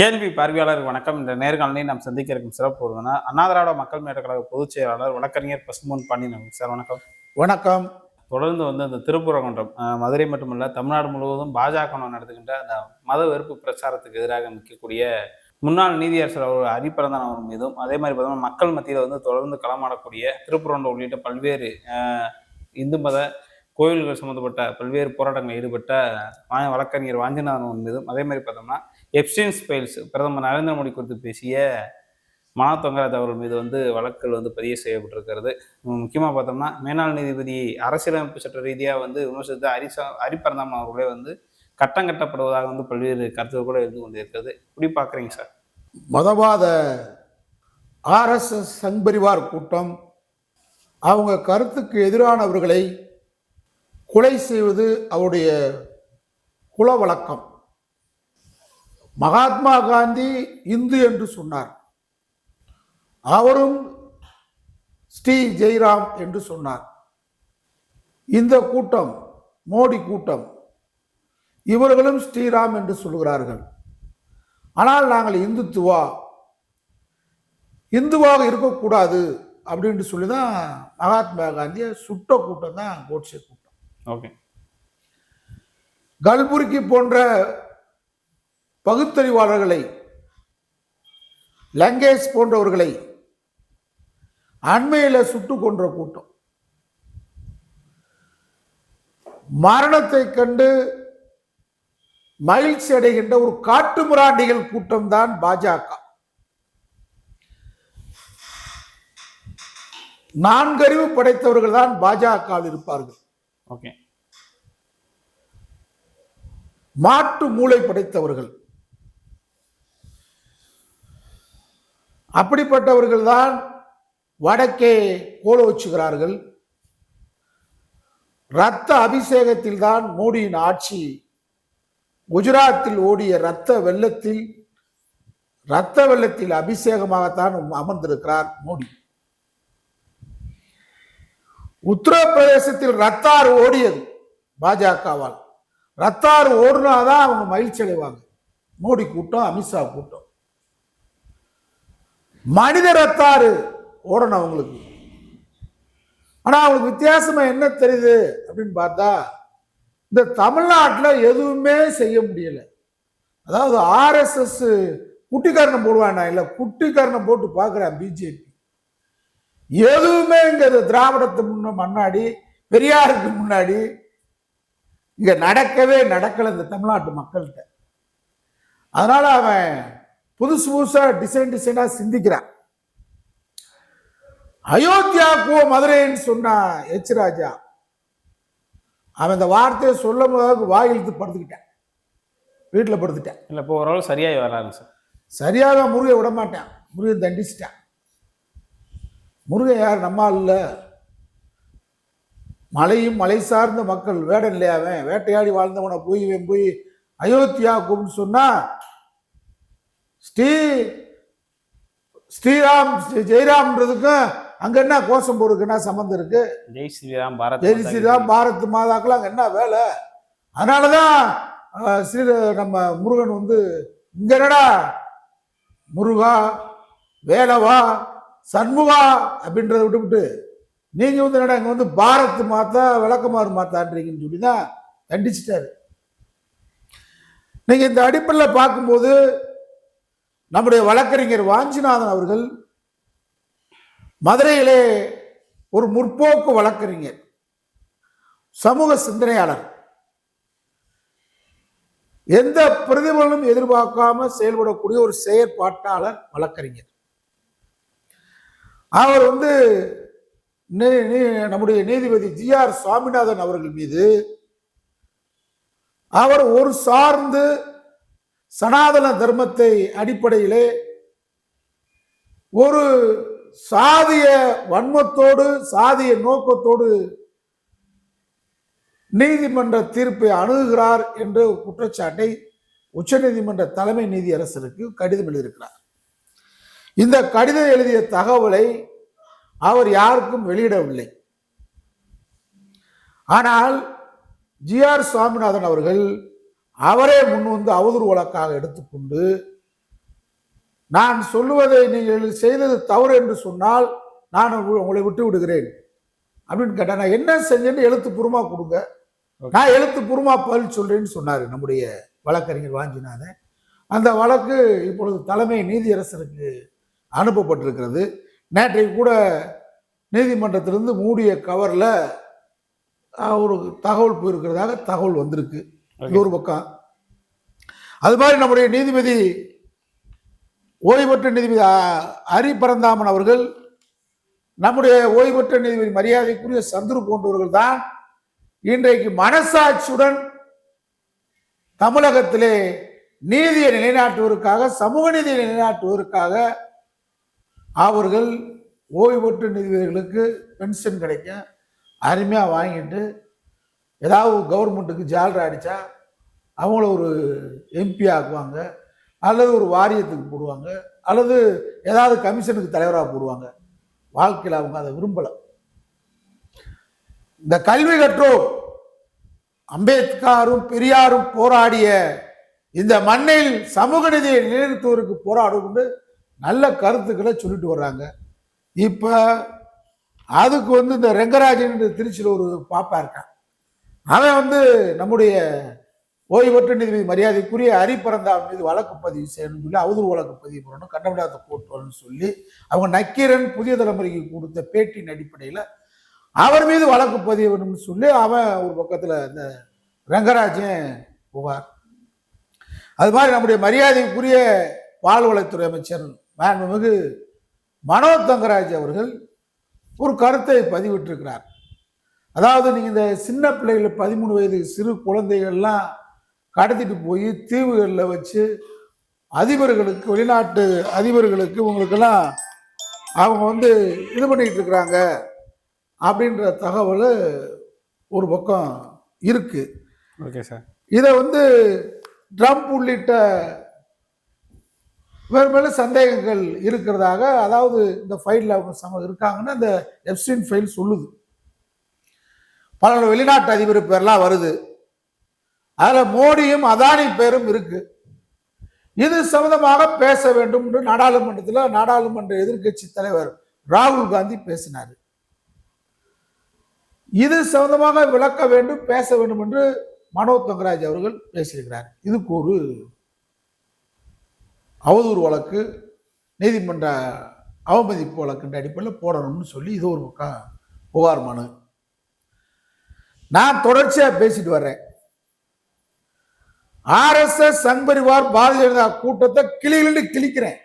கேள்வி பார்வையாளர் வணக்கம். இந்த நேர்காணலில் நாம் சந்திக்க இருக்கும் சிறப்பு விருந்தினர் அண்ணா திராவிட மக்கள் முன்னேற்ற கழக பொதுச் செயலாளர் வழக்கறிஞர் பசும்பொன் பாண்டியன் சார். வணக்கம். வணக்கம். தொடர்ந்து அந்த திருப்பரங்குன்றம் மதுரை மட்டுமல்ல தமிழ்நாடு முழுவதும் பாஜக நடத்துகின்ற அந்த மத வெறுப்பு பிரச்சாரத்துக்கு எதிராக நிற்கக்கூடிய முன்னாள் நீதியரசர் அவர் ஹரிபிரதான் அவர் மீதும், அதே மாதிரி பார்த்தோம்னா மக்கள் மத்தியில் தொடர்ந்து களமாடக்கூடிய திருப்பரங்குன்றம் உள்ளிட்ட பல்வேறு இந்து மத கோயில்கள் சம்மந்தப்பட்ட பல்வேறு போராட்டங்களில் ஈடுபட்ட வழக்கறிஞர் வாஞ்சிநாதன் மீதும், அதே மாதிரி பார்த்தோம்னா எப்ஸ்டீன் ஃபைல்ஸ் பிரதமர் நரேந்திர மோடி குறித்து பேசிய மனோ தொங்கராஜ் அவர்கள் மீது வழக்குகள் பதிவு செய்யப்பட்டிருக்கிறது. முக்கியமாக பார்த்தோம்னா மேனாள் நீதிபதி அரசியலமைப்பு சட்ட ரீதியாக விமர்சித்த ஹரிபிரதான் அவர்களே கட்டம் கட்டப்படுவதாக பல்வேறு கருத்துக்கள் கூட இருந்து கொண்டிருக்கிறது. எப்படி பார்க்குறீங்க சார்? மதவாத ஆர்எஸ்எஸ் சங் பரிவார் கூட்டம் அவங்க கருத்துக்கு எதிரானவர்களை கொலை செய்வது அவருடைய குல வழக்கம். மகாத்மா காந்தி இந்து என்று சொன்னார், அவரும் ஸ்ரீ ஜெய்ராம் என்று சொன்னார். இந்த கூட்டம் மோடி கூட்டம், இவர்களும் ஸ்ரீராம் என்று சொல்கிறார்கள். ஆனால் நாங்கள் இந்துவாக இருக்கக்கூடாது அப்படின்னு சொல்லி தான் மகாத்மா காந்தியை சுட்ட கூட்டம் தான் கோட்சே கூட்டம். ஓகே. கல்புர்கி போன்ற பகுத்தறிவாளர்களை, லங்கேஷ் போன்றவர்களை அண்மையில் சுட்டு கொன்ற கூட்டம். மரணத்தை கண்டு மகிழ்ச்சி அடைகின்ற ஒரு காட்டு மிராண்டிகள் கூட்டம் தான் பாஜக. 4 அறிவு படைத்தவர்கள் தான் பாஜகவில் இருப்பார்கள். ஓகே. மாட்டு மூளை படைத்தவர்கள், அப்படிப்பட்டவர்கள் தான் வடக்கே கோல வச்சுகிறார்கள். இரத்த அபிஷேகத்தில் தான் மோடியின் ஆட்சி. குஜராத்தில் ஓடிய இரத்த வெள்ளத்தில் அபிஷேகமாகத்தான் அமர்ந்திருக்கிறார் மோடி. உத்தரப்பிரதேசத்தில் ரத்தாறு ஓடியது பாஜகவால். ரத்தாறு ஓடுனாதான் அவங்க மகிழ்ச்சி அடைவாங்க. மோடி கூட்டம், அமித்ஷா கூட்டம். மனித ரத்தாறு ஓடணும் அவங்களுக்கு. ஆனா அவங்களுக்கு வித்தியாசமா என்ன தெரியுது அப்படின்னு பார்த்தா, இந்த தமிழ்நாட்டில் எதுவுமே செய்ய முடியல. அதாவது ஆர்எஸ்எஸ் குட்டிக்காரனை போடுவானா இல்ல, குட்டிக்காரனை போட்டு பார்க்குறான் பிஜேபி. எதுவுமே இங்க திராவிடத்து முன்னாடி, பெரியாருக்கு முன்னாடி இங்க நடக்கல இந்த தமிழ்நாட்டு மக்கள்கிட்ட. அதனால அவன் புதுசா டிசைனா சிந்திக்கிறான். அயோத்தியாவுக்கு மதுரைன்னு சொன்னா எச் ராஜா, அவன் இந்த வார்த்தையை சொல்லும் போது வாயிலுக்கு படுத்துக்கிட்டான், வீட்டில் படுத்துட்டான். இல்லை, இப்போ ஓரளவு சரியாகி வராங்க சார். சரியாக முருகை விட மாட்டான், முருகன் தண்டிச்சிட்டான். முருகன் யார்? நம்மால் இல்லை, மலை சார்ந்த மக்கள். வேடன் இல்லையா அவன்? வேட்டையாடி வாழ்ந்தவனை போய் அயோத்தியா கூப்பிட்டு சொன்னா, ஸ்ரீராம் ஜெய்ராம்ன்றதுக்கும் அங்க என்ன கோஷம் போருக்கு என்ன சம்பந்தம் இருக்கு? ஜெய் ஸ்ரீராம் பாரத் மாதாக்கெல்லாம் அங்க என்ன வேலை? அதனாலதான் நம்ம முருகன் இங்க என்னடா முருகா, வேலவா, சண்முகா அப்படின்றத விட்டுவிட்டு நீங்க என்னடா இங்க பாரத் மாத்தா, விளக்கமாறு மாத்தான்றீங்கன்னு சொல்லிதான் தண்டிச்சிட்டாரு. நீங்க இந்த அடிப்படையில் பார்க்கும்போது நம்முடைய வழக்கறிஞர் வாஞ்சிநாதன் அவர்கள் மதுரையிலே ஒரு முற்போக்கு வழக்கறிஞர், சமூக சிந்தனையாளர், எந்த பிரதிபலனும் எதிர்பார்க்காம செயல்படக்கூடிய ஒரு செயற்பாட்டாளர் வழக்கறிஞர். அவர் நம்முடைய நீதிபதி ஜி.ஆர். சுவாமிநாதன் அவர்கள் மீது அவர் ஒரு சார்ந்து சனாதன தர்மத்தை அடிப்படையிலே ஒரு சாதிய வன்மத்தோடு, சாதிய நோக்கத்தோடு நீதிமன்ற தீர்ப்பை அணுகுகிறார் என்ற குற்றச்சாட்டை உச்சநீதிமன்ற தலைமை நீதியரசருக்கு கடிதம் எழுதியிருக்கிறார். இந்த கடிதம் எழுதிய தகவலை அவர் யாருக்கும் வெளியிடவில்லை. ஆனால் ஜி.ஆர். சுவாமிநாதன் அவர்கள் அவரே முன் அவதூறு வழக்காக எடுத்துக்கொண்டு நான் சொல்லுவதை நீங்கள் செய்தது தவறு என்று சொன்னால் நான் உங்களை விட்டு விடுகிறேன் அப்படின்னு கேட்டேன். நான் என்ன செஞ்சேன்னு எழுத்துப்பூர்வமா கொடுங்க, நான் எழுத்துப்பூர்வமா பதில் சொல்றேன்னு சொன்னார் நம்முடைய வழக்கறிஞர் வாஞ்சிநாதன். அந்த வழக்கு இப்பொழுது தலைமை நீதியரசருக்கு அனுப்பப்பட்டிருக்கிறது. நேற்றைக்கு கூட நீதிமன்றத்திலிருந்து மூடிய கவர்ல ஒரு தகவல் போயிருக்கிறதாக தகவல் வந்திருக்கு. இது ஒரு பக்கம். அது மாதிரி நம்முடைய நீதிபதி ஓய்வு பெற்ற நீதிபதி ஹரி பரந்தாமன் அவர்கள், நம்முடைய ஓய்வு பெற்ற நீதிபதி மரியாதைக்குரிய சந்துரு போன்றவர்கள் தான் இன்றைக்கு மனசாட்சியுடன் தமிழகத்திலே நீதியை நிலைநாட்டுவதற்காக, சமூக நீதியை நிலைநாட்டுவதற்காக அவர்கள் ஓய்வு பெற்ற நீதிபதிகளுக்கு பென்ஷன் கிடைக்க அருமையாக வாங்கிட்டு ஏதாவது கவர்மெண்ட்டுக்கு ஜாலரா அடித்தா அவங்கள ஒரு எம்பி ஆக்குவாங்க, அல்லது ஒரு வாரியத்துக்கு போடுவாங்க, அல்லது ஏதாவது கமிஷனுக்கு தலைவராக போடுவாங்க. வாழ்க்கையில் அவங்க அதை விரும்பலை. இந்த கல்வி கற்றோர் அம்பேத்கரும் பெரியாரும் போராடிய இந்த மண்ணில் சமூக நீதியை நிலைநிறுத்துவதற்கு போராடும் நல்ல கருத்துக்களை சொல்லிட்டு வர்றாங்க. இப்ப அதுக்கு இந்த ரெங்கராஜன் திருச்சியில் ஒரு பாப்பா இருக்கான். அவன் நம்முடைய ஓய்வு பெற்ற நீதிபதி மரியாதைக்குரிய ஹரி பரந்தாமன் மீது வழக்கு பதிவு செய்யணும்னு சொல்லி அவதூறு வழக்கு பதிவு பண்ணணும், கண்டமிடாத கோர்ட் சொல்லி அவங்க நக்கீரன் புதிய தலைமுறைக்கு கொடுத்த பேட்டியின் அடிப்படையில் அவர் மீது வழக்கு பதிவு வேணும்னு சொல்லி அவன் ஒரு பக்கத்தில் இந்த ரெங்கராஜன் புகார். அது மாதிரி நம்முடைய மரியாதைக்குரிய பால்வளத்துறை அமைச்சர் மாண்புமிகு மனோ தங்கராஜ் அவர்கள் ஒரு கருத்தை பதிவிட்டிருக்கிறார். அதாவது நீங்கள் இந்த சின்ன பிள்ளைகள் 13 வயது சிறு குழந்தைகள்லாம் கடத்திட்டு போய் தீவுகளில் வச்சு அதிபர்களுக்கு, வெளிநாட்டு அதிபர்களுக்கு உங்களுக்கெல்லாம் அவங்க இது பண்ணிக்கிட்டு இருக்கிறாங்க அப்படின்ற தகவல் ஒரு பக்கம் இருக்கு. Okay sir. இதை ட்ரம்ப் உள்ளிட்ட வேறு மேலே சந்தேகங்கள் இருக்கிறதாக, அதாவது இந்த ஃபைலில் அவங்க இருக்காங்கன்னு அந்த எப்ஸ்டீன் ஃபைல் சொல்லுது. பல வெளிநாட்டு அதிபர் பேர்லாம் வருது, அதில் மோடியும் அதானி பேரும் இருக்கு. இது சம்பந்தமாக பேச வேண்டும் என்று நாடாளுமன்ற எதிர்க்கட்சி தலைவர் ராகுல் காந்தி பேசினார். இது சம்பந்தமாக விளக்க வேண்டும், பேச வேண்டும் என்று மனோ தங்கராஜ் அவர்கள் பேசியிருக்கிறார். இதுக்கு ஒரு அவதூறு வழக்கு, நீதிமன்ற அவமதிப்பு வழக்குன்ற அடிப்படையில் போடணும்னு சொல்லி இது ஒரு பக்கம் புகார் மனு. நான் தொடர்ச்சியாக பேசிட்டு வர்றேன். RSS சங் பரிவார் பாரதிய ஜனதா கூட்டத்தை கிளிக்கிறேன்.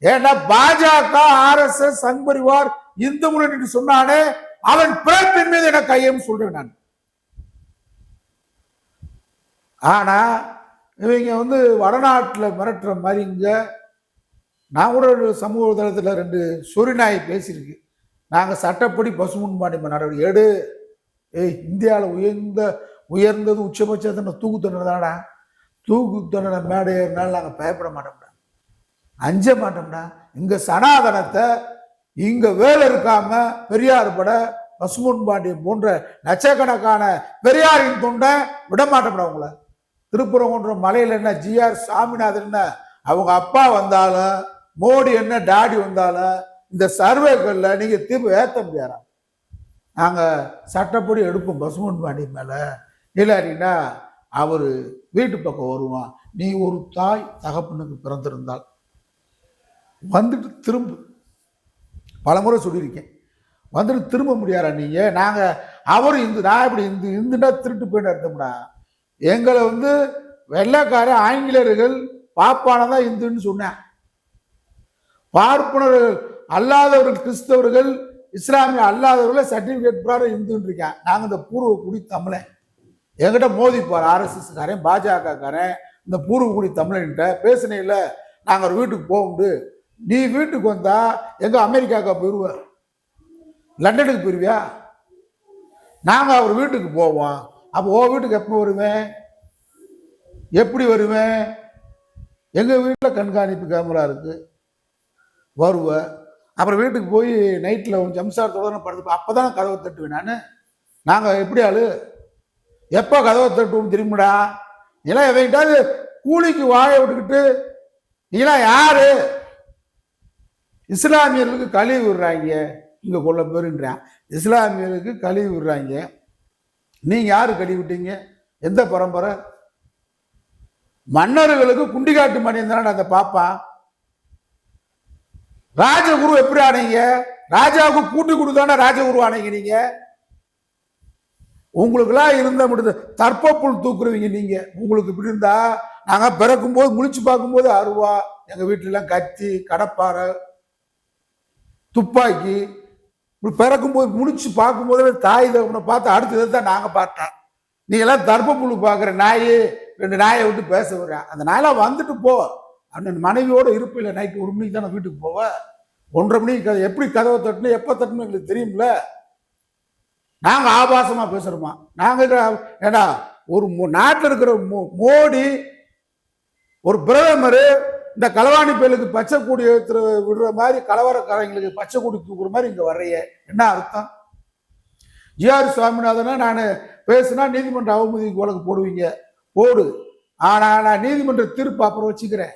ஏன்னா பாஜக RSS சங் பரிவார் இந்து முன்னணி சொன்னானே அவன் பிறப்பின் மீது என கையம் சொல்றேன் நான். ஆனா இவங்க வடநாட்டில் மிரட்டுற மாதிரி இங்க நான் கூட சமூக தளத்தில் 2 சொரிநாய் பேசியிருக்கு. நாங்கள் சட்டப்படி பசுமுன்பாண்டி நடவடிக்கை எடு. இந்தியாவில் உயர்ந்தது உச்சபட்ச தூக்கு தண்டனை தானடா. தூக்கு தண்டனை மேடை ஏறினாலும் நாங்கள் பயப்பட மாட்டோம்டா, அஞ்ச மாட்டோம்டா. இங்க சனாதனத்தை இங்க வேலை இருக்காம பெரியார் பட பசுமுன்பாண்டியம் போன்ற லட்சக்கணக்கான பெரியாரின் தொண்டை விட மாட்டோம்டா. உங்களை திருப்பரங்குன்றம் மலையில் என்ன GR சாமிநாதன் என்ன அவங்க அப்பா வந்தாலும், மோடி என்ன டாடி வந்தாலும் இந்த சர்வேக்கள்ல நீங்க தீர்ப்பு ஏற்ற முடியாரா? நாங்க சட்டப்படி எடுப்போம் பசுமுன்பாண்டி மேல. இல்லாட்டினா அவரு வீட்டு பக்கம் வருவான். நீ ஒரு தாய் தகப்பனுக்கு பிறந்திருந்தால் வந்துட்டு திரும்ப, பலமுறை சொல்லியிருக்கேன், வந்துட்டு திரும்ப முடியாரா நீங்க? நாங்க அவரு நான் இப்படி இந்துனா திருட்டு போயிட்டு அர்த்தம்டா. எங்களை வெள்ளைக்கார ஆங்கிலேயர்கள் பாப்பானதான் இந்துன்னு சொன்னேன். பார்ப்பனர்கள் அல்லாதவர்கள், கிறிஸ்தவர்கள், இஸ்லாமிய அல்லாதவர்களை சர்டிபிகேட் பிரகாரம் இந்துன்னு இருக்கேன். நாங்கள் இந்த பூர்வ குடி தமிழன். என்கிட்ட மோதிப்பார் RSS காரன், பாஜக காரன், இந்த பூர்வ குடி தமிழன்கிட்ட பேசினையில நாங்கள் ஒரு வீட்டுக்கு போகும்போது, நீ வீட்டுக்கு வந்தா எங்க அமெரிக்காக்கா போயிடுவ, லண்டனுக்கு போயிருவியா? நாங்கள் அவர் வீட்டுக்கு போவோம். அப்போ ஓ வீட்டுக்கு எப்போ வருவேன், எப்படி வருவேன்? எங்க வீட்டில் கண்காணிப்பு கேமரா இருக்கு, வருவ. அப்புறம் வீட்டுக்கு போய் நைட்டில் ஜம்சாரத்தோட படுத்து அப்போதான் கதவை தட்டுவேன் நான். நாங்கள் எப்படி ஆளு, எப்போ கதவை தட்டுவோம் திரும்பிடா? இதெல்லாம் எவங்கிட்டாவது கூலிக்கு வாழ விட்டுக்கிட்டு நீலாம் யாரு இஸ்லாமியர்களுக்கு கழுவி விடுறாங்க, இங்க கொள்ள பேருன்றான். இஸ்லாமியர்களுக்கு கழுவி விடுறாங்க. நீங்க யாரு கழுவி விட்டீங்க? எந்த பரம்பரை? மன்னர்களுக்கு குண்டிகாட்டு மணி தானே அதை பாப்பான். ராஜகுரு எப்படி ஆனீங்க? ராஜாவுக்கு கூட்டு கொடுத்தானே ராஜகுரு ஆனீங்க நீங்க. உங்களுக்குலாம் இருந்த முடியுது தற்பப்புள் தூக்குறவங்க நீங்க. உங்களுக்கு இப்படி இருந்தா நாங்க பிறக்கும் போது முழிச்சு பார்க்கும்போது அருவா, எங்க வீட்டுல எல்லாம் கத்தி, கடப்பாறை, துப்பாக்கி, பிறக்கும் போது முடிச்சு பார்க்கும் போது தாய் தகவனை பார்த்து அடுத்ததை தான் நாங்க பார்த்தோம். நீங்க எல்லாம் தர்ப்பப்புழு பாக்குற நாய், 2 நாயை விட்டு பேச வர்றேன். அந்த நாயெல்லாம் வந்துட்டு போ. அண்ணன் மனைவியோட இருப்பில்லை. நைட்டு 1 மணிக்கு தானே வீட்டுக்கு போவ. 1:30 மணிக்கு எப்படி கதவை தட்டணும், எப்ப தட்டணும் எங்களுக்கு தெரியும்ல. நாங்க ஆபாசமா பேசுறோமா? நாங்க ஏன்னா ஒரு நாட்டில் இருக்கிற மோடி, ஒரு பிரதமர் இந்த களவாணி பயலுக்கு பச்சை கூடி விடுற மாதிரி, கலவரக்காரங்களுக்கு பச்சை கூடி தூக்குற மாதிரி இங்க வர்றைய என்ன அர்த்தம்? ஜிஆர் சுவாமிநாதனை நான் பேசுனா நீதிமன்ற அவமதிக்கு வழக்கு போடுவீங்க, போடு. ஆனா நான் நீதிமன்ற தீர்ப்பு அப்புறம் வச்சுக்கிறேன்.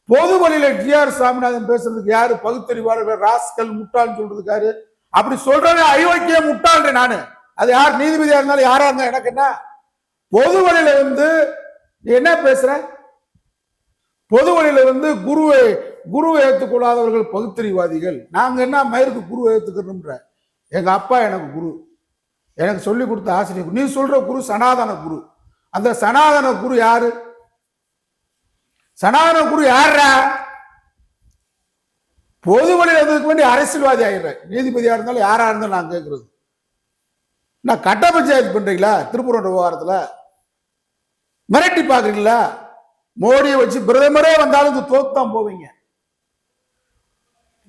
பொது வழியில ஜிஆர் சுவாமிநாதன் பேசுறதுக்கு யாரு பகுத்தறிவாளர்கள், ராஸ்கல், முட்டாள்னு சொல்றதுக்கு யாரு? அப்படி சொல்றேன் அயோக்கிய முட்டாள்றேன் நானு. அது யார் நீதிபதியா இருந்தாலும் யாரா இருந்தா எனக்கு என்ன? பொது வழியில நீ என்ன பேசுற? பொது வழியில குருவை ஏற்றுக்கொள்ளாதவர்கள் பகுத்தறிவாதிகள். நாங்க என்ன மயிருக்கு குருவை ஏத்துக்கணும்ன்ற? எங்க அப்பா எனக்கு குரு, எனக்கு சொல்லி கொடுத்த ஆசிரியர். நீ சொல்ற குரு சனாதன குரு. அந்த சனாதன குரு யாரு? சனாதன குரு யாரா? பொது வழியில் எதுக்கு வேண்டி அரசியல்வாதி ஆயிடுறேன். நீதிபதியா இருந்தாலும் யாரா இருந்தாலும் நான் கேட்கறது. நான் கட்ட பஞ்சாயத்து பண்றீங்களா? திருப்பூர் விவகாரத்துல மிரட்டி பாக்குறீங்களா? மோடியை வச்சு பிரதமரே வந்தாலும் தோத்தான் போவீங்க.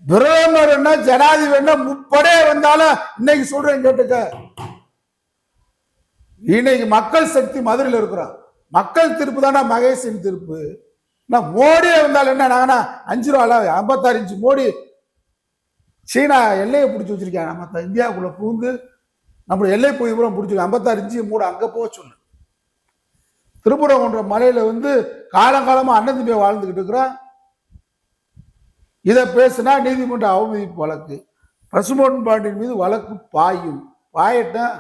பிரதமர் என்ன, ஜனாதிபதி என்ன, முப்படே வந்தாலும் இன்னைக்கு சொல்றேன் கேட்டுக்க. இன்னைக்கு மக்கள் சக்தி மதுரையில் இருக்கிறோம். மக்கள் தீர்ப்பு தானே மகேஷின் தீர்ப்பு. மோடியே வந்தாலும் என்ன, நாங்கன்னா 5 ரூபா 56 இன்ச்சு மோடி சீனா எல்லையை பிடிச்சி வச்சிருக்காங்க. நம்ம இந்தியாவுக்குள்ள புகுந்து நம்ம எல்லை போய் கூட பிடிச்சிருக்கோம். 56 இன்ச்சு மூட அங்க போக சொல்லு. திருப்புரங்குன்ற மலையில காலங்காலமா அண்ணன் தம்பியை வாழ்ந்துகிட்டு இருக்கிறோம். இதை பேசினா நீதிமன்ற அவமதிப்பு வழக்கு, பசும்பொன் பாண்டியன் மீது வழக்கு பாயும். பாயட்டும்,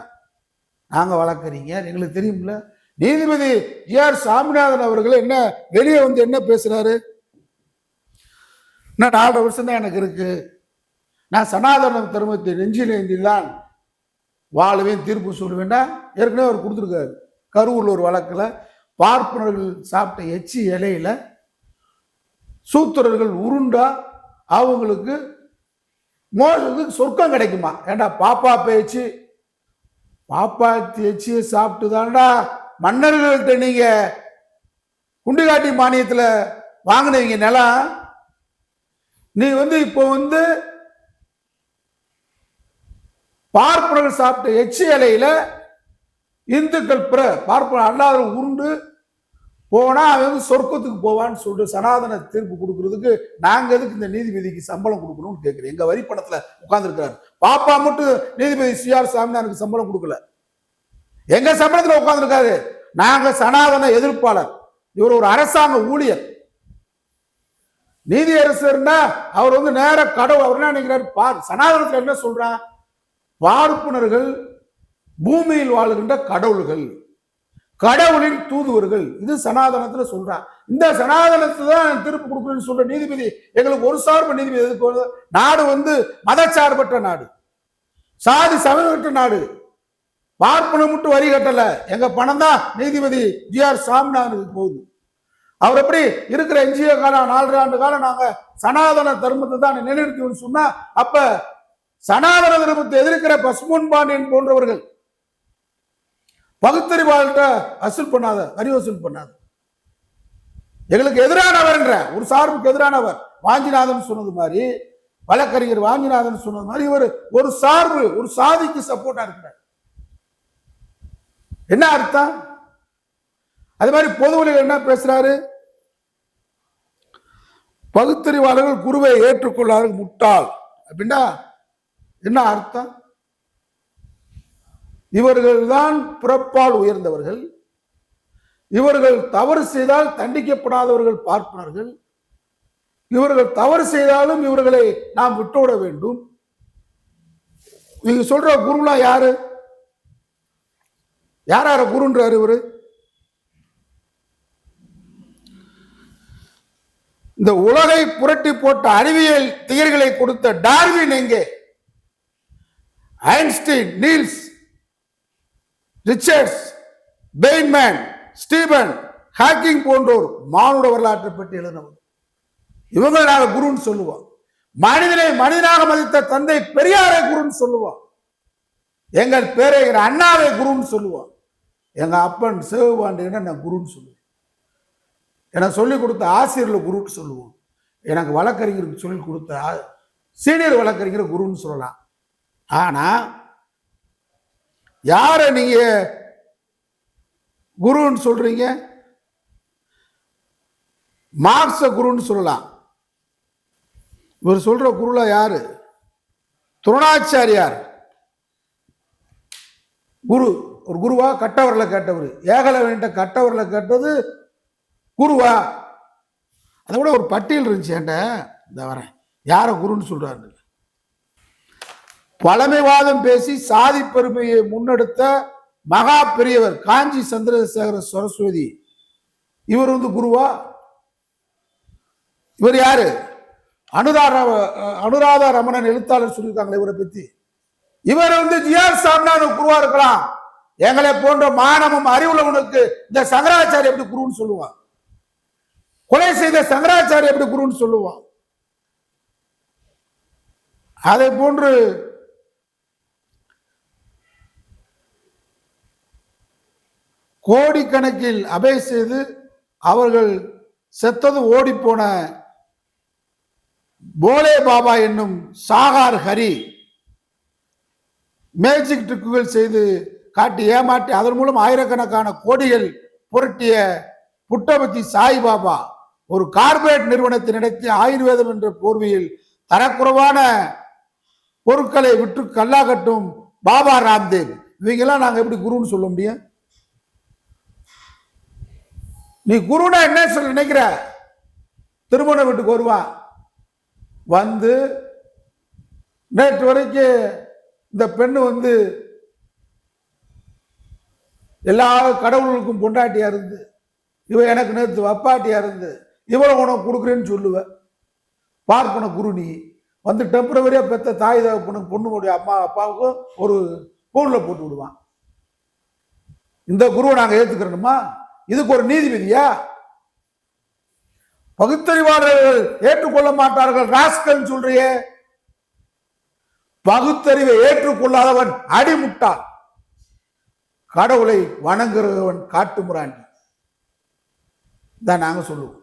நாங்க வழக்கறீங்க, எங்களுக்கு தெரியும்ல. நீதிபதி ஜிஆர் சாமிநாதன் அவர்கள் என்ன வெளியே என்ன பேசுறாரு? நான் 4 வருஷம் தான் எனக்கு இருக்கு, நான் சனாதன தர்மத்தை நெஞ்சில் ஏந்திதான் வாழுவேன், தீர்ப்பு சொல்லுவேன்னா ஏற்கனவே அவர் கொடுத்துருக்காரு. கரூர்ல ஒரு வழக்குல பார்ப்பனர்கள் சாப்பிட்ட எச்சி இலையில சூத்திரர்கள் உருண்டா அவங்களுக்கு சொர்க்கம் கிடைக்குமா? ஏண்டா பாப்பா பேச்சு, பாப்பா எச்சியை சாப்பிட்டு தான்டா மன்னர்கள்ட்ட நீங்க குண்டிகாட்டி மானியத்துல வாங்கினீங்க நிலம். நீ இப்போ பார்ப்பனர்கள் சாப்பிட்ட எச்சி இலையில இந்துக்கள் பார்ப்பன அல்லாத உருண்டு போனா அவன் சொர்க்கத்துக்கு போவான்னு சொல்லிட்டு சனாதன தீர்ப்பு கொடுக்கறதுக்கு நாங்க எதுக்கு இந்த நீதிபதிக்கு சம்பளம் கொடுக்கணும்னு கேட்கிறேன். எங்க வரி பணத்துல உட்கார்ந்துருக்காரு. பாப்பா மட்டும் நீதிபதி ஜிஆர் சாமிநாதனுக்கு சம்பளம் கொடுக்கல, எங்க சம்பளத்துல உட்கார்ந்துருக்காரு. நாங்க சனாதன எதிர்ப்பாளர், இவர் ஒரு அரசாங்க ஊழியர். நீதியரசர்னா அவர் நேர கடவுள். அவர் என்ன நினைக்கிறார்? சனாதனத்துல என்ன சொல்றான்? பார்ப்பனர்கள் பூமியில் வாழுகின்ற கடவுள்கள், கடவுளின் தூதுவர்கள். இது சனாதனத்துல சொல்றான். இந்த சனாதனத்தை தான் திருப்பு கொடுக்கணும்னு சொல்ற நீதிபதி எங்களுக்கு ஒரு சார்பு நீதிபதி எதுக்கு? நாடு மதச்சார்பற்ற நாடு, சாதி சமயமற்ற நாடு. பார்ப்பனம் மட்டும் வரி கட்டல, எங்க பணம் தான் நீதிபதி ஜிஆர் சாமிநாதனுக்கு போகுது. அவர் எப்படி இருக்கிற எஞ்சிய காலம் 4 ஆண்டு காலம் நாங்க சனாதன தர்மத்தை தான் நிலைநிறுத்தி சொன்னா, அப்ப சனாதன தர்மத்தை எதிர்க்கிற பசும்பொன் பாண்டியன் போன்றவர்கள் பகுத்தறிவாளர்கிட்ட வசூல் பண்ணாத, வரி வசூல் பண்ணாத, எங்களுக்கு எதிரானவர் என்ற ஒரு சார்புக்கு எதிரானவர். வாஞ்சிநாதன் சொன்னது மாதிரி, வழக்கறிஞர் வாஞ்சிநாதன் சொன்னது மாதிரி இவர் ஒரு சார்பு, ஒரு சாதிக்கு சப்போர்ட்டா இருக்கிறார். என்ன அர்த்தம்? அது மாதிரி பொதுவெளியில் என்ன பேசுறாரு? பகுத்தறிவாளர்கள் குருவை ஏற்றுக்கொள்ளார்கள் முட்டாள் அப்படின்னா என்ன அர்த்தம்? இவர்கள் தான் பிறப்பால் உயர்ந்தவர்கள், இவர்கள் தவறு செய்தால் தண்டிக்கப்படாதவர்கள் பார்ப்பனர்கள், இவர்கள் தவறு செய்தாலும் இவர்களை நாம் விட்டுவிட வேண்டும். நீங்க சொல்ற குருலாம் யாரு? யார குருன்றாரு இவரு? இந்த உலகை புரட்டி போட்ட அறிவியல் தியரிகளை கொடுத்த டார்வின் எங்கே? Einstein, Niels, Richards, Feynman, Stephen Hawking போன்றோர் மானுட வரலாற்றை பற்றி எழுதினவர். இவங்க நாங்க குருன்னு சொல்லுவோம். மனிதனை மனிதனாக மதித்த தந்தை பெரியாரை குருன்னு சொல்லுவோம். எங்கள் பேரையர் அண்ணாவை குருன்னு சொல்லுவோம். எங்க அப்பன் சிவபாண்டியனை நான் குருன்னு சொல்லுவேன். எனக்கு சொல்லிக் கொடுத்த ஆசிரியர்ல குருன்னு சொல்லுவோம். எனக்கு வழக்கறிஞருக்கு சொல்லிக் கொடுத்த சீனியர் வழக்கறிஞர் குருன்னு சொல்லலாம். ஆனா யார நீங்க குருன்னு சொல்றீங்க? மார்க்ஸ குருன்னு சொல்லலாம். இவர் சொல்ற குருல யாரு? துரோணாச்சாரியார் குரு. ஒரு குருவா? கட்டவர்ல கேட்டவர். ஏகலவன்ட்ட கட்டவர்ல கேட்டது குருவா? அதை விட ஒரு பட்டியல் இருந்துச்சு. என்கிட்ட இந்த வரேன். யார குருன்னு சொல்றாரு? பழமைவாதம் பேசி சாதி பெருமையை முன்னெடுத்த மகா பெரியவர் காஞ்சி சந்திரசேகர சரஸ்வதி. இவர் குருவா? இவர் யாரு? அனுராதா ரமணன் எழுத்தாளர் சொல்லியிருக்காங்களே இவரை பத்தி. இவர் ஜிஆர் சாமிநாதன் குருவா இருக்கலாம். எங்களை போன்ற மானமும் அறிவுள்ளவனுக்கு இந்த சங்கராச்சாரிய எப்படி குருன்னு சொல்லுவான்? கொலை செய்த சங்கராச்சாரிய எப்படி குருன்னு சொல்லுவான்? அதை போன்று கோடிக்கணக்கில் அபை செய்து அவர்கள் செத்தது ஓடி போன போலே பாபா என்னும் சாகார் ஹரி மேஜிக் ட்ரிக்குகள் செய்து காட்டி ஏமாற்றி அதன் மூலம் ஆயிரக்கணக்கான கோடிகள் புரட்டிய புட்டபத்தி சாய்பாபா ஒரு கார்பரேட் நிறுவனத்தை நடத்தி ஆயுர்வேதம் என்ற போர்வையில் தரக்குறைவான பொருட்களை விட்டு கல்லாகட்டும் பாபா ராம்தேவ். இவங்கெல்லாம் நாங்க எப்படி குருன்னு சொல்ல முடியும்? நீ குருனா என்ன சொல்ல நினைக்கிற? திருமண வீட்டுக்கு வருவான் வந்து நேற்று வரைக்கும் இந்த பெண்ணு எல்லா கடவுளுக்கும் பொண்டாட்டியா இருந்து இவ எனக்கு நேற்று வப்பாட்டியா இருந்து இவ்வளவு உனக்கு கொடுக்குறேன்னு சொல்லுவ. பார்ப்பன குரு நீ டெம்பரவரியா பெத்த தாய் தகப்பனுக்கு பொண்ணுடைய அம்மா அப்பாவுக்கும் ஒரு பூல்ல போட்டு விடுவான். இந்த குருவை நாங்க ஏத்துக்கிறோமா? இதுக்கு ஒரு நீதிபதியா? பகுத்தறிவாளர்கள் ஏற்றுக்கொள்ள மாட்டார்கள். ராஸ்கல் சொல்றியே, பகுத்தறிவை ஏற்றுக்கொள்ளாதவன் அடிமுட்டான், கடவுளை வணங்குறவன் காட்டு முராண்டி தான் நாங்க சொல்லுவோம்.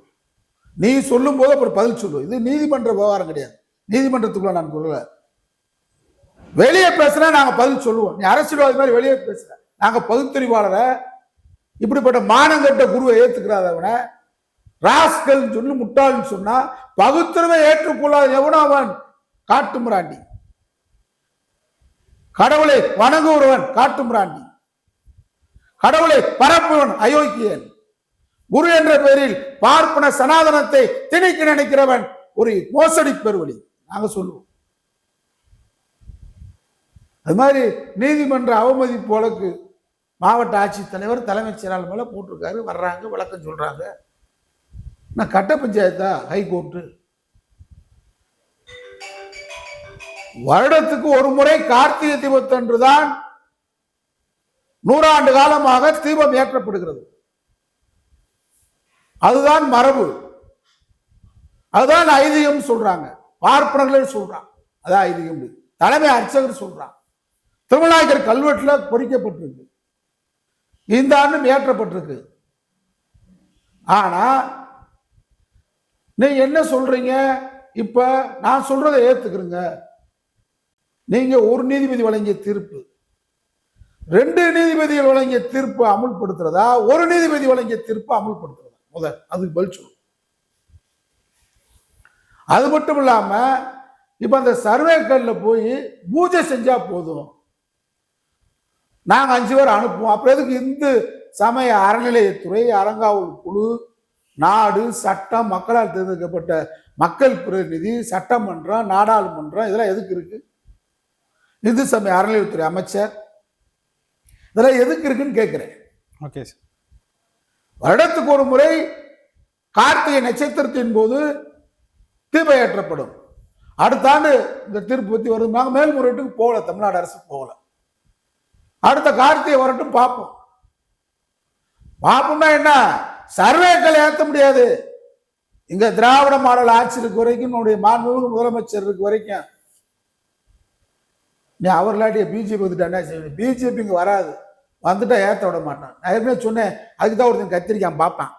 நீ சொல்லும் போது அப்புறம் பதில் சொல்லு. இது நீதிமன்ற விவகாரம் கிடையாது. நீதிமன்றத்துக்குள்ள நான் சொல்லல. வெளியே பேசுனா நாங்க பதில் சொல்லுவோம். நீ அரசியல்வாதி மாதிரி வெளியே பேசுற. நாங்க பகுத்தறிவாளரை இப்படிப்பட்ட மானங்கட்ட குருவை ஏத்துக்கிறாதவன ராஸ்கல் சொல்லி முட்டாள்னு சொன்னா பகுத்தறிவை ஏற்றுக்கொள்ளாத எவனோ அவன் காட்டு முராண்டி, கடவுளை வணங்குவன் காட்டு முராண்டி, கடவுளை பரப்புவன் அயோக்கியன், குரு என்ற பெயரில் பார்ப்பன சனாதனத்தை திணிக்க நினைக்கிறவன் ஒரு மோசடி பெருவழி நாங்க சொல்லுவோம். அது மாதிரி நீதிமன்ற அவமதிப்பு வழக்கு மாவட்ட ஆட்சித்தலைவர் தலைமைச் செயலாளர் மேல போட்டிருக்காரு. வர்றாங்க, விளக்கம் சொல்றாங்க. நான் கட்ட பஞ்சாயத்தா ஹைகோர்ட்டு வருடத்துக்கு ஒரு முறை கார்த்திகை தீபத்தன்றுதான் 100 ஆண்டு காலமாக தீபம் ஏற்றப்படுகிறது. அதுதான் மரபு, அதுதான் ஐதீகம் சொல்றாங்க. பார்ப்பனர்களே சொல்றாங்க அதான் ஐதீகம். தலைமை அர்ச்சகர் சொல்றாங்க. திருமலாய்க்கர் கல்வெட்டுல பொறிக்கப்பட்டிருக்கு, இந்த ஆண்டும் ஏற்றப்பட்டிருக்கு. ஆனா நீங்க என்ன சொல்றீங்க? இப்ப நான் சொல்றதை ஏத்துக்கிறீங்க. நீங்க ஒரு நீதிபதி வழங்கிய தீர்ப்பு, 2 நீதிபதிகள் வழங்கிய தீர்ப்பு அமுல்படுத்துறதா, ஒரு நீதிபதி வழங்கிய தீர்ப்பு அமுல்படுத்துறதா? முதல் அதுக்கு பதில் சொல்லு. அது மட்டும் இல்லாம இப்ப அந்த சர்வேக்கல்ல போய் பூஜை செஞ்சா போதும், நாங்க 5 பேர் அனுப்புவோம். அப்புறம் எதுக்கு இந்து சமய அறநிலையத்துறை, அறங்காவல் குழு, நாடு, சட்டம், மக்களால் தேர்ந்தெடுக்கப்பட்ட மக்கள் பிரதிநிதி, சட்டமன்றம், நாடாளுமன்றம் இதெல்லாம் எதுக்கு இருக்கு? இந்து சமய அறநிலையத்துறை அமைச்சர் இதெல்லாம் எதுக்கு இருக்குன்னு கேட்கிறேன். Okay sir. வருடத்துக்கு ஒரு முறை கார்த்திகை நட்சத்திரத்தின் போது தீபம் ஏற்றப்படும். அடுத்த ஆண்டு இந்த தீர்ப்பு பத்தி வரும். நாங்கள் மேல்முறையீட்டுக்கு போகல, தமிழ்நாடு அரசு போகல. அடுத்த கார்த்திகை வரட்டும் பார்ப்போம். பார்ப்போம்னா என்ன, சர்வேக்களை ஏற்ற முடியாது. இங்க திராவிட மாடல் ஆட்சி இருக்கு வரைக்கும், நம்முடைய மாண்புமிகு முதலமைச்சர் இருக்கு வரைக்கும், நீ அவர்களாட்டிய பிஜேபி வந்துட்டா என்ன செய்வேன்? பிஜேபி இங்க வராது, வந்துட்டா ஏற்ற விட மாட்டான். நான் ஏற்கனவே சொன்னேன், அதுக்கு தான் ஒருத்தன் கத்திரிக்கான் பார்ப்பான்,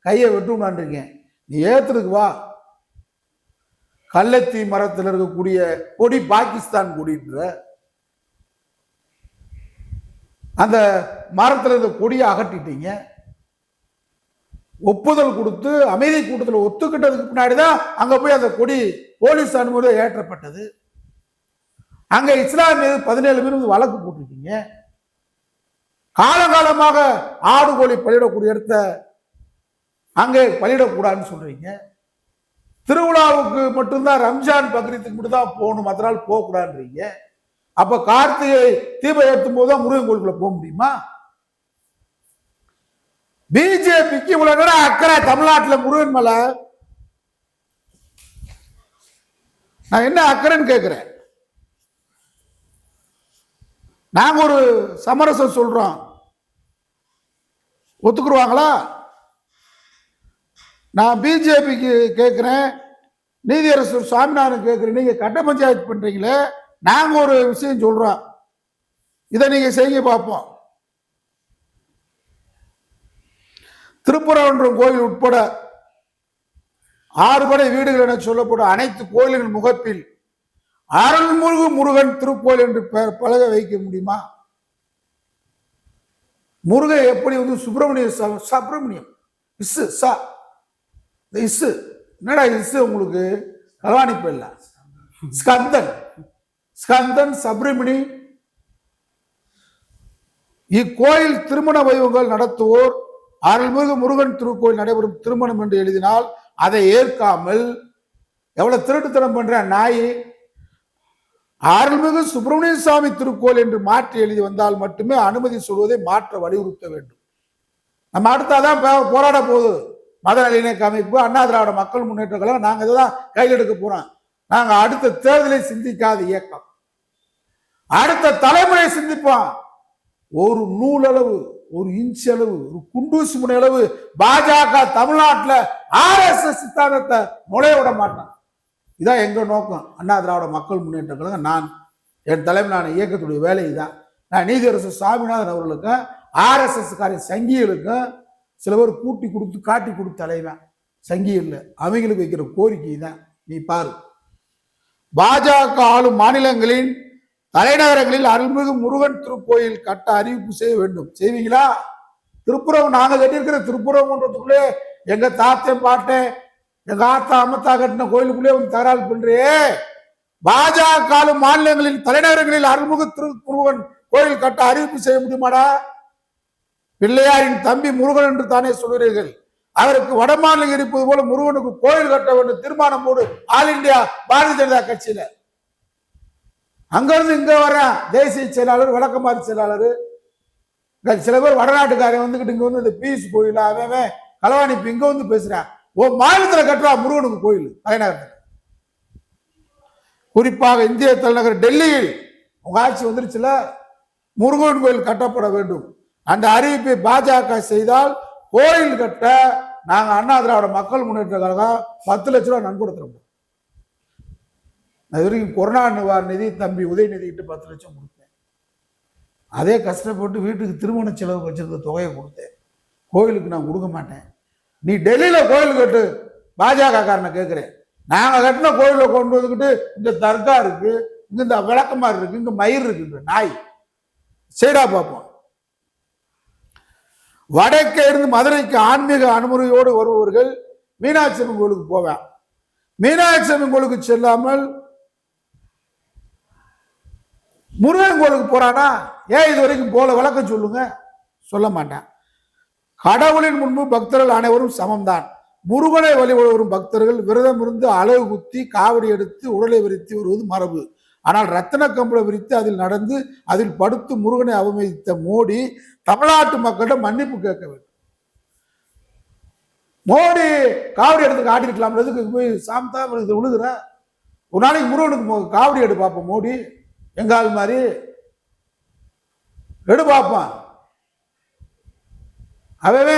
கையை வெட்டுனான் இருக்கேன். நீ ஏத்துறதுக்கு வா. கள்ளத்தி மரத்தில் இருக்கக்கூடிய கொடி பாகிஸ்தான் கொடின்ற அந்த மரத்தில் இருக்க கொடியை அகட்டிட்டீங்க. ஒப்புதல் கொடுத்து அமைதி கூட்டத்தில் ஒத்துக்கிட்டதுக்கு பின்னாடிதான் அங்க போய் அந்த கொடி போலீஸ் அனுமதியோடு ஏற்றப்பட்டது. அங்க இஸ்லாம் மீது 17 பேர் மீது வழக்கு போட்டிருக்கீங்க. காலகாலமாக ஆடு கோழி பலியிடக்கூடிய இடத்த அங்கே பலியிடக்கூடாதுன்னு சொல்றீங்க. திருவிழாவுக்கு மட்டும்தான், ரம்ஜான் பக்ரீத்துக்கு மட்டும் தான் போகணும், மற்ற நாள் போகக்கூடாதுன்றீங்க. அப்ப கார்த்திகை தீபம் ஏற்றும் போதுதான் முருகன் கோயிலுக்குள்ள போக முடியுமா? பிஜேபிக்கு இவ்வளவு நேரம் அக்கறை தமிழ்நாட்டில் முருகன் மேல, நான் என்ன அக்கறைன்னு கேட்கிறேன். நாங்க ஒரு சமரசம் சொல்றோம், ஒத்துக்குருவாங்களா? நான் பிஜேபிக்கு கேட்கிறேன், நீதியரசர் சுவாமிநாதன் கேட்கிறேன், நீங்க கட்ட பஞ்சாயத்து பண்றீங்களே, நாங்க ஒரு விஷயம் சொல்றோம், இதை நீங்க செய்ய பார்ப்போம். திருப்பரங்குன்றம் கோயில் உட்பட 6 படை வீடுகள் என சொல்லப்படும் அனைத்து கோயில்களின் முகப்பில் அருள்மிகு முருகன் திருக்கோயில் என்று பெயர் பலக வைக்க முடியுமா? முருகன் எப்படி வந்து சுப்பிரமணியம் இசு என்னடா இசு உங்களுக்கு கல்வாணி பேர்ல ஸ்கந்தன் சப்ரமணி. இக்கோயில் திருமண வைபவங்கள் நடத்துவோர் அருள்மிகு முருகன் திருக்கோயில் நடைபெறும் திருமணம் என்று எழுதினால் அதை ஏற்காமல், எவ்வளவு திருட்டுத்தனம் பண்ற நாய், அருள்மிகு சுப்பிரமணிய சுவாமி திருக்கோயில் என்று மாற்றி எழுதி வந்தால் மட்டுமே அனுமதி சொல்வதை மாற்ற வலியுறுத்த வேண்டும். நம்ம அடுத்தாதான் போராட போகுது மத நல்லிணக்க அமைப்பு, அண்ணா திராவிட மக்கள் முன்னேற்ற கழகம். நாங்க இதைதான் கையில் எடுக்க போறோம். நாங்க அடுத்த தேர்தலை சிந்திக்காத இயக்கம், அடுத்த தலைமுறை சிந்திப்போம். ஒரு நூலளவு, ஒரு இன்ச் அளவு, ஒரு குண்டூசி முனை அளவு பாஜக தமிழ்நாட்டில் RSS சித்தாந்தத்தை நுழைய விட மாட்டான். இதான் எங்க நோக்கம். அண்ணா திராவிட மக்கள் முன்னேற்ற கழகம், நான் என் தலைமையிலான இயக்கத்துடைய வேலை இதான். நான் நீதியரசர் சாமிநாதன் அவர்களுக்கும் RSS காரின் சங்கிகளுக்கும் சில பேர் கூட்டி கொடுத்து காட்டி கொடுத்து தலைவன் சங்கியில் அவங்களுக்கு வைக்கிற கோரிக்கை தான். நீ பாரு, பாஜக ஆளும் மாநிலங்களின் தலைநகரங்களில் அருள்மிகு முருகன் திருக்கோயில் கட்ட அறிவிப்பு செய்ய வேண்டும். செய்வீங்களா? திருப்புரம் நாங்க கட்டியிருக்கிற திருப்புரம்ன்றதுக்குள்ளே எங்க தாத்தன் பாட்டேன், எங்க ஆத்தா அம்மத்தா கட்டின கோயிலுக்குள்ளே வந்து தகராறு பண்றே. பாஜக ஆளும் மாநிலங்களின் தலைநகரங்களில் அருள்மிகு திருமுருகன் கோயில் கட்ட அறிவிப்பு செய்ய முடியுமாடா? பிள்ளையாரின் தம்பி முருகன் என்று தானே சொல்கிறீர்கள். அவருக்கு வடமாநிலம் இருப்பது போல முருகனுக்கு கோயில் கட்ட வேண்டும் தீர்மானம் போடு. ஆல் இந்தியா பாரதிய ஜனதா கட்சியில அங்கிருந்து இங்க வர தேசிய செயலாளர், வழக்கமாறு செயலாளர், சில பேர் வடநாட்டுக்காரன் வந்துகிட்டு இங்க வந்து இந்த பீஸ் கோயில் அவன் களவாணி இங்க வந்து பேசுறான். மாநிலத்துல கட்டுறா முருகனுக்கு கோயில் தலைநகரத்தில். குறிப்பாக இந்திய தலைநகர் டெல்லியில் உங்க ஆட்சி வந்துருச்சுல, முருகன் கோயில் கட்டப்பட வேண்டும். அந்த அறிவிப்பை பாஜக செய்தால் கோயில் கட்ட நாங்க அண்ணா திராவிட மக்கள் முன்னேற்ற கழகம் 10 லட்சம் ரூபாய் நன்கொடை தரோம். அது வரைக்கும் கொரோனா நிவாரண நிதி தம்பி உதயநிதி கிட்ட 10 லட்சம் கொடுத்தேன். அதே கஷ்டப்பட்டு வீட்டுக்கு திருமண செலவு வச்சிருந்த தொகையை கொடுத்தேன். கோயிலுக்கு நான் கொடுக்க மாட்டேன். நீ டெல்லியில கோயில் கட்டு, பாஜக காரனை கேட்கிறேன். நாங்க கட்டின கோயில கொண்டு வந்துக்கிட்டு இங்க தர்கா இருக்கு, இங்க இந்த விளக்கமாறு இருக்கு, இங்க மயிர் இருக்குன்ற நாய் செய்டா பார்ப்போம். வடக்கே இருந்து மதுரைக்கு ஆன்மீக அனுமதியோடு வருபவர்கள் மீனாட்சி அம்மன் கோயிலுக்கு போவேன். மீனாட்சி அம்மன் கோயிலுக்கு செல்லாமல் முருகன் கோயிலுக்கு போறானா? ஏன் இது வரைக்கும் போல விளக்கம் சொல்லுங்க. சொல்ல மாட்டேன். கடவுளின் முன்பு பக்தர்கள் அனைவரும் சமம்தான். முருகனை வழிபட வரும் பக்தர்கள் விரதம் இருந்து அலகு குத்தி காவடி எடுத்து உடலை விரித்து வருவது மரபு. ஆனால் ரத்தின கம்பளை விரித்து அதில் நடந்து அதில் படுத்து முருகனை அவமதித்த மோடி தமிழ்நாட்டு மக்களிடம் மன்னிப்பு கேட்க வேண்டும். மோடி காவடி எடுத்து காட்டிருக்கலாம், எதுக்கு போய் சாந்தா விழுகிற? ஒரு நாளைக்கு முருகனுக்கு காவடி எடு பார்ப்போம். மோடி எங்காவது மாதிரி எடு பார்ப்பான். அவன்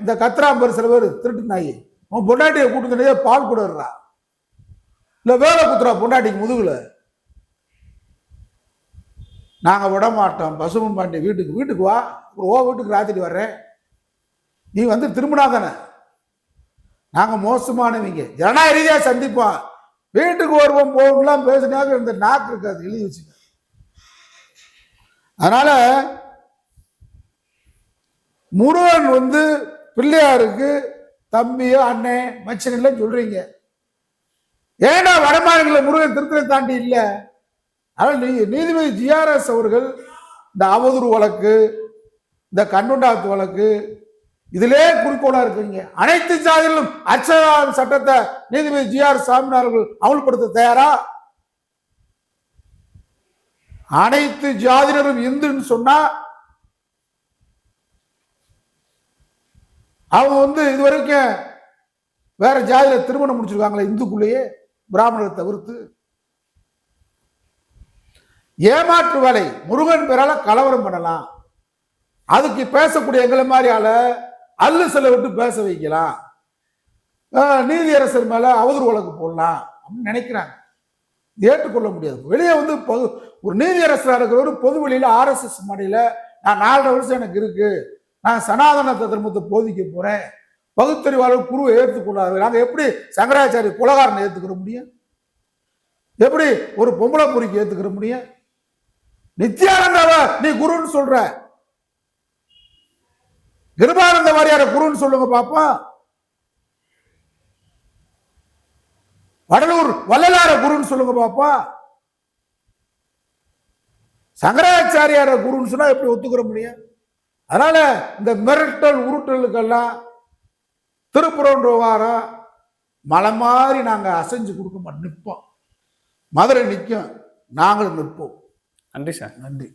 இந்த கத்திராம்பர் சில பேர் திருட்டு நாயி உன் பொண்டாட்டியை கூட்டு பால் கொடுறா, இல்ல வேலை குத்துறா பொண்டாட்டிக்கு முதுகுல. நாங்க விட மாட்டோம். பசுமன் பாண்டி வீட்டுக்கு வா, ஓ வீட்டுக்கு ராத்திரி வர்றேன், நீ வந்து திரும்பினா தானே. நாங்க மோசமானவங்க, ஜனநாயக ரீதியா சந்திப்போம், வீட்டுக்கு வருவோம் போகலாம் பேசினாக்க இந்த நாக்கு இருக்காது, எழுதி வச்சுக்க. அதனால முருகன் வந்து பிள்ளையாருக்கு தம்பியோ அண்ணன் மச்சன் இல்லை சொல்றீங்க. ஏன்னா வடமாநில முருகன் திருத்தலை தாண்டி இல்லை. அதனால் நீதிபதி ஜிஆர்எஸ் அவர்கள் இந்த அவதூறு வழக்கு, இந்த கண்ணுண்டாத்து வழக்கு, இதிலே குறிக்கோளா இருக்கீங்க. அனைத்து ஜாதிகளும் அச்சம் சட்டத்தை நீதிபதி ஜிஆர் சாமிநாதன் அவர்கள் அமல்படுத்த தயாரா? அனைத்து ஜாதியினரும் இந்துன்னு சொன்னா அவங்க வந்து இதுவரைக்கும் வேற ஜாதியில திருமணம் முடிச்சிருக்காங்களே இந்துக்குள்ளேயே, பிராமணரை தவிர்த்து. ஏமாற்று வேலை, முருகன் பேரால கலவரம் பண்ணலாம், அதுக்கு பேசக்கூடிய எங்களை மாதிரி ஆள அல்லு செல்ல விட்டு பேச வைக்கலாம், நீதியரசர் மேல அவதூறு வழக்கு போடலாம் அப்படின்னு நினைக்கிறாங்க. ஏற்றுக்கொள்ள முடியாது. வெளியே வந்து ஒரு நீதியரசராக இருக்கிறவர் பொது வெளியில RSS மடியில நான் 4.5 வருஷம் எனக்கு இருக்கு, நான் சனாதன தர்மத்தை போதிக்க போறேன், பகுத்தறிவாளர் குருவை ஏற்றுக்கொள்ளாது. நாங்க எப்படி சங்கராச்சாரி புலகாரனை ஏத்துக்கிற முடியும்? எப்படி ஒரு பொம்பளை பொறிக்கு ஏத்துக்கிற முடியும்? நித்யானந்தாவ நீ குருன்னு சொல்ற, கிருபானந்த வாரியார குருன்னு சொல்லுங்க பாப்பா. வடலூர் வள்ளலார குருன்னு சொல்லுங்க பாப்பா. சங்கராச்சாரியார குருன்னு சொன்னா எப்படி ஒத்துக்கிற முடியும்? அதனால இந்த மிரட்டல் உருட்டலுக்கெல்லாம் திருப்புறன்ற வாரம் மலை மாதிரி நாங்க அசைஞ்சு கொடுக்க மாட்டோம், நிற்போம். மதுரை நிற்கும், நாங்களும் நிற்போம். நன்றி சார். நன்றி.